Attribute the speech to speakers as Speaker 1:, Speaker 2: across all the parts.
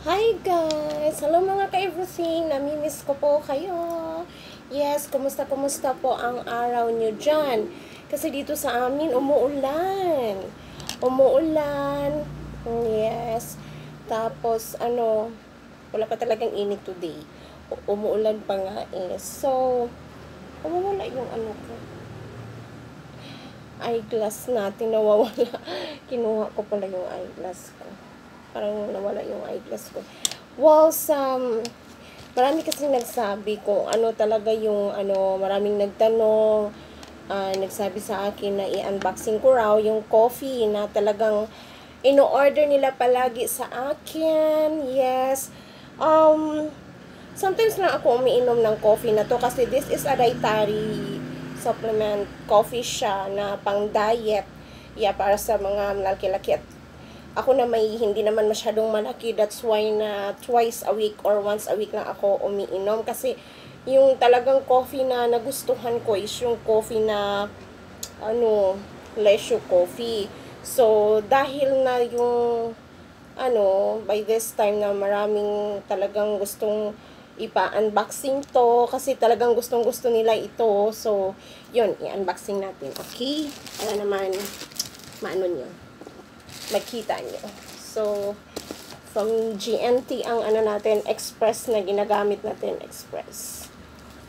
Speaker 1: Hi guys! Hello mga ka-everything! Namimiss ko po kayo. Yes, kumusta po ang araw nyo dyan? Kasi dito sa amin, umuulan. Umuulan. Yes. Tapos, wala pa talagang init today. Umuulan pa nga eh. So, wala yung ko. Eyeglass natin nawawala. Kinuha ko pala yung eyeglass ko. Parang nawala yung eyeglass ko. Well, marami kasing nagsabi kung ano talaga yung, maraming nagtanong, nagsabi sa akin na i-unboxing ko raw yung coffee na talagang ino-order nila palagi sa akin. Yes. Sometimes lang ako umiinom ng coffee na to kasi this is a dietary supplement coffee siya na pang diet. Yeah, para sa mga malaki-laki at ako na may hindi naman masyadong malaki, that's why na twice a week or once a week lang ako umiinom kasi yung talagang coffee na nagustuhan ko is yung coffee na lesho coffee. So dahil na yung by this time na maraming talagang gustong ipa-unboxing to kasi talagang gustong-gusto nila ito. So yun, i-unboxing natin. Okay? Para naman maano makita nyo. So, from GNT ang natin, express na ginagamit natin, express.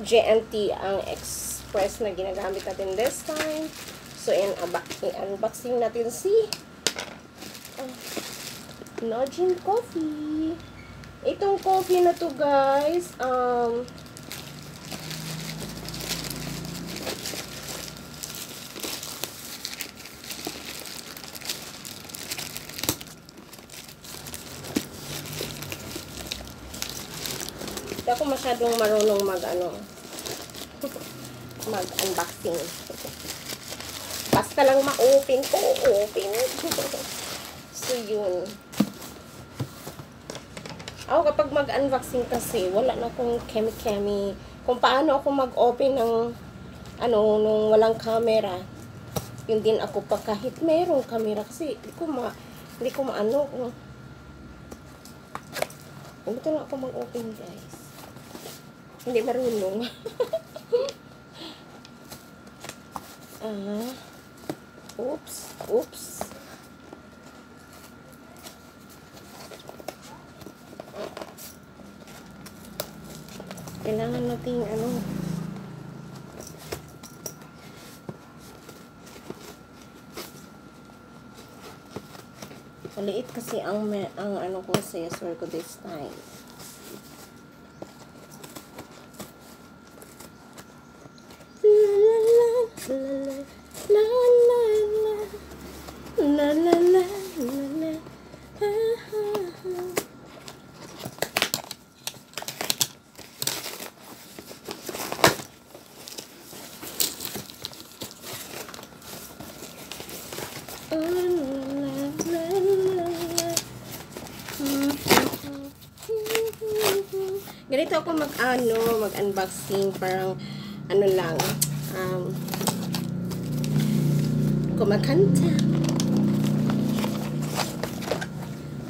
Speaker 1: GNT ang express na ginagamit natin this time. So, i-unboxing natin si Nojin Coffee. Itong coffee na to guys, hindi ako masyadong marunong mag-unboxing. Basta lang ma-open ko, open. So, yun. Ako kapag mag-unboxing kasi, wala na akong kemi-kemi. Kung paano ako mag-open ng, nung walang camera. Yun din ako pa kahit mayroong camera. Kasi, hindi ko maano. Hindi lang ako mag-open, guys. Hindi marunong. Oops. Kailangan nating maliit kasi ang processor ko this time. Ganito ako mag-unboxing, parang lang, kumakanta.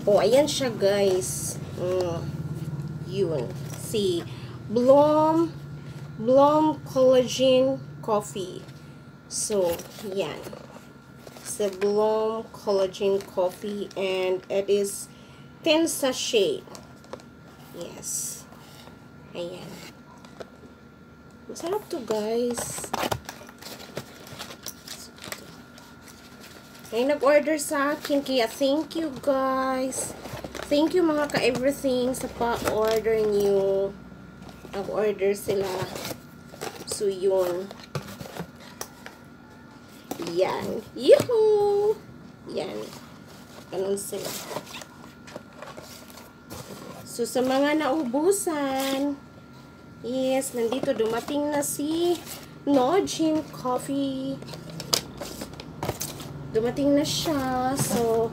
Speaker 1: Oh, ayan siya guys. Yun. Si Bloom Collagen Coffee. So, yan. Si Bloom Collagen Coffee and it is 10 sachet. Yes. Ayan. Masarap to guys. Ay, nag-order sa akin. Kaya thank you guys. Thank you mga ka-everything sa pa-order niyo. Nag-order sila. So, yun. Yan. Yuhuu! Yan. Ganun sila. So, sa mga naubusan, yes, nandito dumating na si Nojin Coffee. Dumating na siya. So,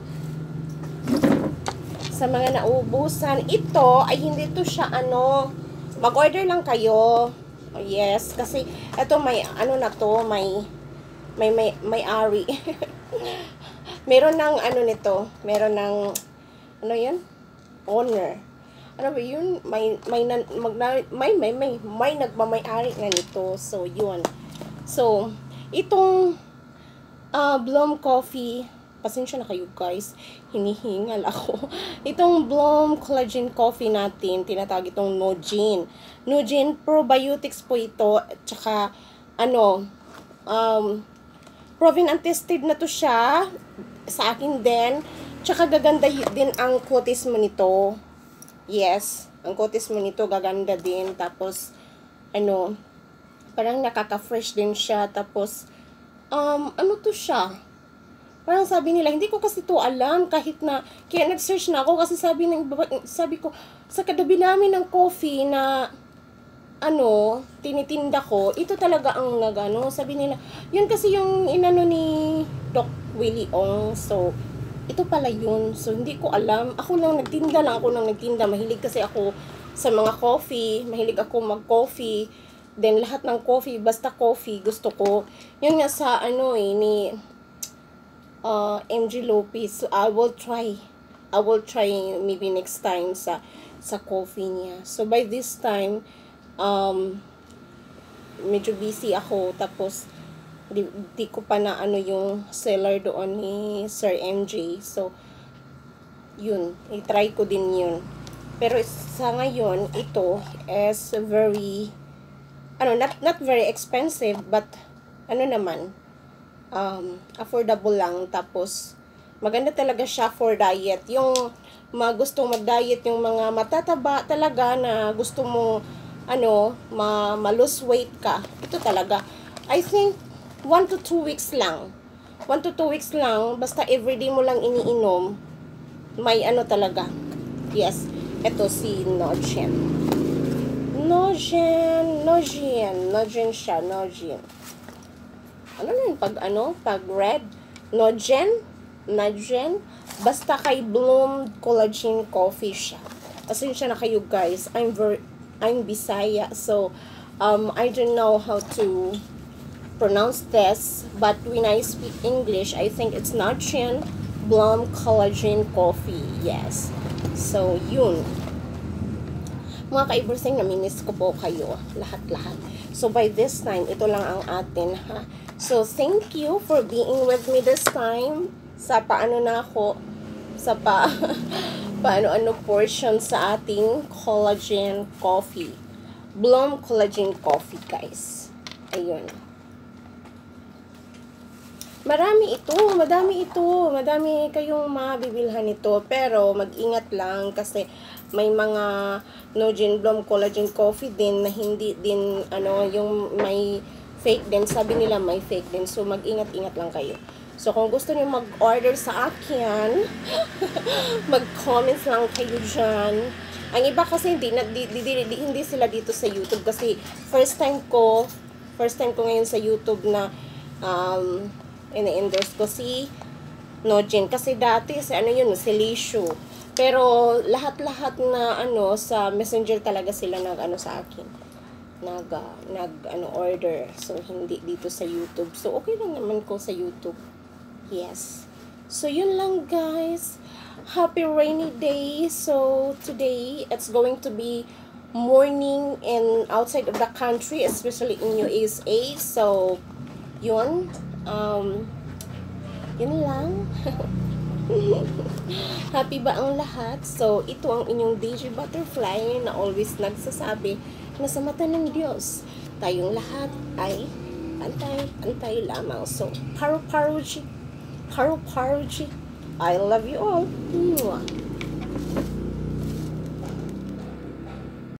Speaker 1: sa mga naubusan, ito ay hindi to siya mag-order lang kayo. Oh, yes, kasi ito may na to, may ari. Meron ng nito, meron ng yan? owner. Ano ba yun? May nagmamay-ari nga nito. So, yun. So, itong Bloom Coffee, pasensya na kayo guys, hinihingal ako. Itong Bloom Collagen Coffee natin, tinatawag itong Nojin. Nojin Probiotics po ito, at saka, proven and tested na to siya, sa akin din. Tsaka gaganda din ang kutis mo nito. Yes, ang kutis mo nito gaganda din. Tapos, parang nakaka-fresh din siya. Tapos, ano to siya? Parang sabi nila, hindi ko kasi to alam kahit na, kaya nag-search na ako kasi sabi ko, sa katabi namin ng coffee na, tinitinda ko, ito talaga ang sabi nila, yun kasi yung inano ni Doc Willie Ong, so, ito pala yun. So, hindi ko alam. Ako lang nagtinda. Mahilig kasi ako sa mga coffee. Mahilig ako mag-coffee. Then, lahat ng coffee, basta coffee, gusto ko. Yun nga sa, ni MG Lopez. So, I will try maybe next time sa coffee niya. So, by this time, medyo busy ako. Tapos, di ko pa na yung seller doon ni Sir MJ. So, yun. I-try ko din yun. Pero sa ngayon, ito is very, not very expensive, but, naman, affordable lang. Tapos, maganda talaga siya for diet. Yung gustong mag-diet, yung mga matataba talaga na gusto mo, ma-lose weight ka. Ito talaga. I think, 1 to 2 weeks lang. 1 to 2 weeks lang. Basta everyday mo lang iniinom. May talaga. Yes. Ito si Nojin. Nojin siya. Nojin. Ano na yun? Pag red? Nojin. Basta kay Bloom Collagen Coffee siya. Pasensya na kayo guys. I'm Bisaya. So, I don't know how to pronounce this, but when I speak English, I think it's Nojin Bloom Collagen Coffee. Yes. So, yun. Mga ka-everything, namimiss ko po kayo. Lahat-lahat. So, by this time, ito lang ang atin, ha? So, thank you for being with me this time. Sa paano portion sa ating collagen coffee. Bloom Collagen Coffee, guys. Ayun. Madami kayong mabibilhan nito, pero mag-ingat lang kasi may mga Nojin Bloom Collagen Coffee din na hindi din yung may fake din, sabi nila may fake din, so mag-ingat-ingat lang kayo. So kung gusto niyo mag-order sa akin, mag-comments lang kayo dyan. Ang iba kasi hindi sila dito sa YouTube kasi first time ko ngayon sa YouTube na ini-endorse ko si Nojin. Kasi dati, si Lishu. Pero, lahat-lahat na, sa Messenger talaga sila sa akin. Order. So, hindi dito sa YouTube. So, okay lang naman ko sa YouTube. Yes. So, yun lang, guys. Happy rainy day. So, today, it's going to be morning in outside of the country, especially in USA. So, yun. Yun lang. Happy ba ang lahat? So, ito ang inyong DJ Butterfly na always nagsasabi na sa mata ng Diyos, tayong lahat ay antay lamang. So, paru-paruji. I love you all. Mwah.